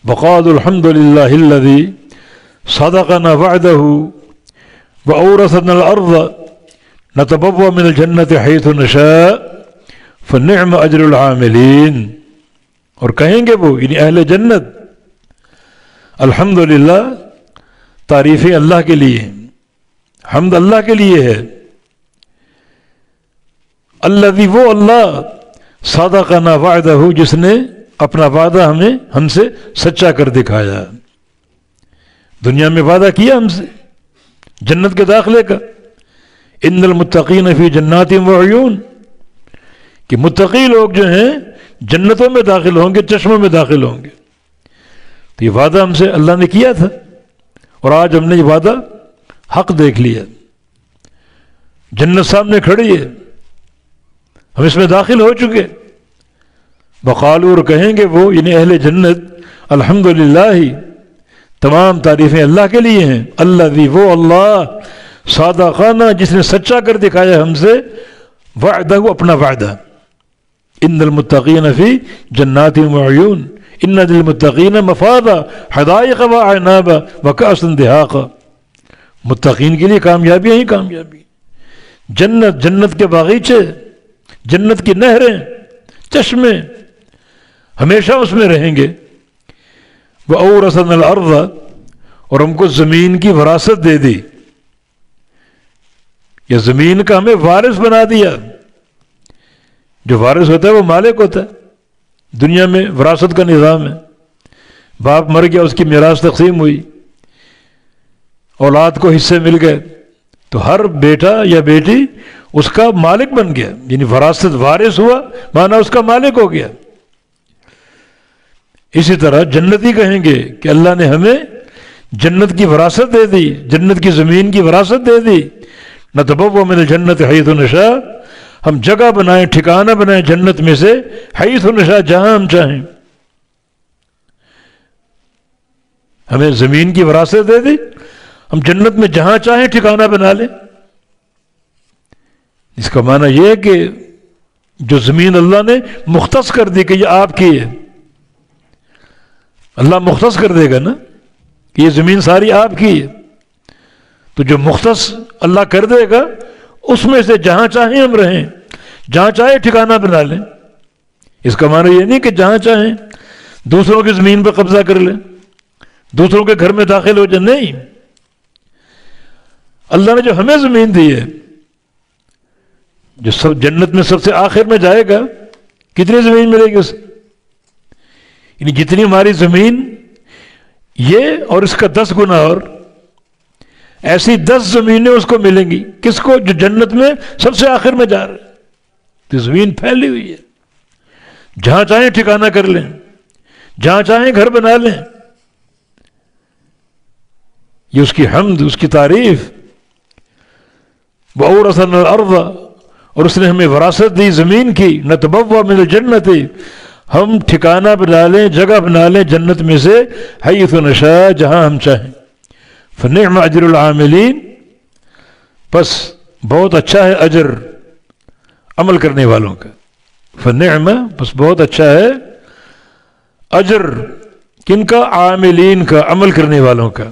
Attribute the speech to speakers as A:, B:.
A: وقالوا الحمد لله الذي صدقنا وعده وأورثنا الأرض نتبوأ من الجنة حيث نشاء فنعم أجر العاملين. اور کہیں گے وہ یعنی اہل جنت الحمدللہ، تعریفیں اللہ کے لیے، حمد اللہ کے لیے ہے. الذی، وہ اللہ، صدقنا وعدہ، جس نے اپنا وعدہ ہم سے سچا کر دکھایا. دنیا میں وعدہ کیا ہم سے جنت کے داخلے کا. ان المتقین فی جنات وعیون، کہ متقی لوگ جو ہیں جنتوں میں داخل ہوں گے، چشموں میں داخل ہوں گے. تو یہ وعدہ ہم سے اللہ نے کیا تھا، اور آج ہم نے یہ وعدہ حق دیکھ لیا. جنت سامنے کھڑی ہے، ہم اس میں داخل ہو چکے. وقالوا، اور کہیں گے وہ یعنی اہل جنت الحمدللہ، تمام تعریفیں اللہ کے لیے ہیں. الذی، وہ اللہ، صادقانہ، جس نے سچا کر دکھایا ہم سے، وعدہ، اپنا وعدہ. ان المتقین فی جنات وعیون ان للمتقین مفازا حدائق واعناب وکأسا دہاقا. متقین کے لیے کامیابی ہی کامیابی. جنت، جنت کے باغیچے، جنت کی نہریں، چشمے، ہمیشہ اس میں رہیں گے. وَأَوْرَثَنَا الْأَرْضَ، اور ہم کو زمین کی وراثت دے دی، یا زمین کا ہمیں وارث بنا دیا. جو وارث ہوتا ہے وہ مالک ہوتا ہے. دنیا میں وراثت کا نظام ہے، باپ مر گیا، اس کی میراث تقسیم ہوئی، اولاد کو حصے مل گئے، تو ہر بیٹا یا بیٹی اس کا مالک بن گیا. یعنی وراثت، وارث ہوا مانا اس کا مالک ہو گیا. اسی طرح جنتی کہیں گے کہ اللہ نے ہمیں جنت کی وراثت دے دی، جنت کی زمین کی وراثت دے دی. نتبوأ من الجنت حیث نشاء، ہم جگہ بنائیں، ٹھکانہ بنائیں جنت میں سے، حیث نشاء، جہاں ہم چاہیں. ہمیں زمین کی وراثت دے دی، ہم جنت میں جہاں چاہیں ٹھکانہ بنا لیں. اس کا معنی یہ ہے کہ جو زمین اللہ نے مختص کر دی کہ یہ آپ کی ہے، اللہ مختص کر دے گا نا کہ یہ زمین ساری آپ کی ہے، تو جو مختص اللہ کر دے گا اس میں سے جہاں چاہیں ہم رہیں، جہاں چاہیں ٹھکانہ بنا لیں. اس کا معنی یہ نہیں کہ جہاں چاہیں دوسروں کی زمین پر قبضہ کر لیں، دوسروں کے گھر میں داخل ہو جائیں. نہیں، اللہ نے جو ہمیں زمین دی ہے، جو سب جنت میں سب سے آخر میں جائے گا، کتنی زمین ملے گی اسے؟ یعنی جتنی ہماری زمین یہ اور اس کا 10 گنا، اور ایسی 10 زمینیں اس کو ملیں گی. کس کو؟ جو جنت میں سب سے آخر میں جا رہا ہے. تو زمین پھیلی ہوئی ہے، جہاں چاہیں ٹھکانہ کر لیں، جہاں چاہیں گھر بنا لیں. یہ اس کی حمد، اس کی تعریف. وَأَوْرَثَنَا الْأَرْضَ، اور اس نے ہمیں وراثت دی زمین کی. نَتَبَوَّأ مِنَ الْجَنَّةِ، ہم ٹھکانہ بنا لیں، جگہ بنا لیں جنت میں سے، حیث نشاء، جہاں ہم چاہیں. فنعم اجر العاملین، پس بہت اچھا ہے اجر عمل کرنے والوں کا. فنعم، پس بہت اچھا ہے اجر کن کا؟ عاملین کا، عمل کرنے والوں کا.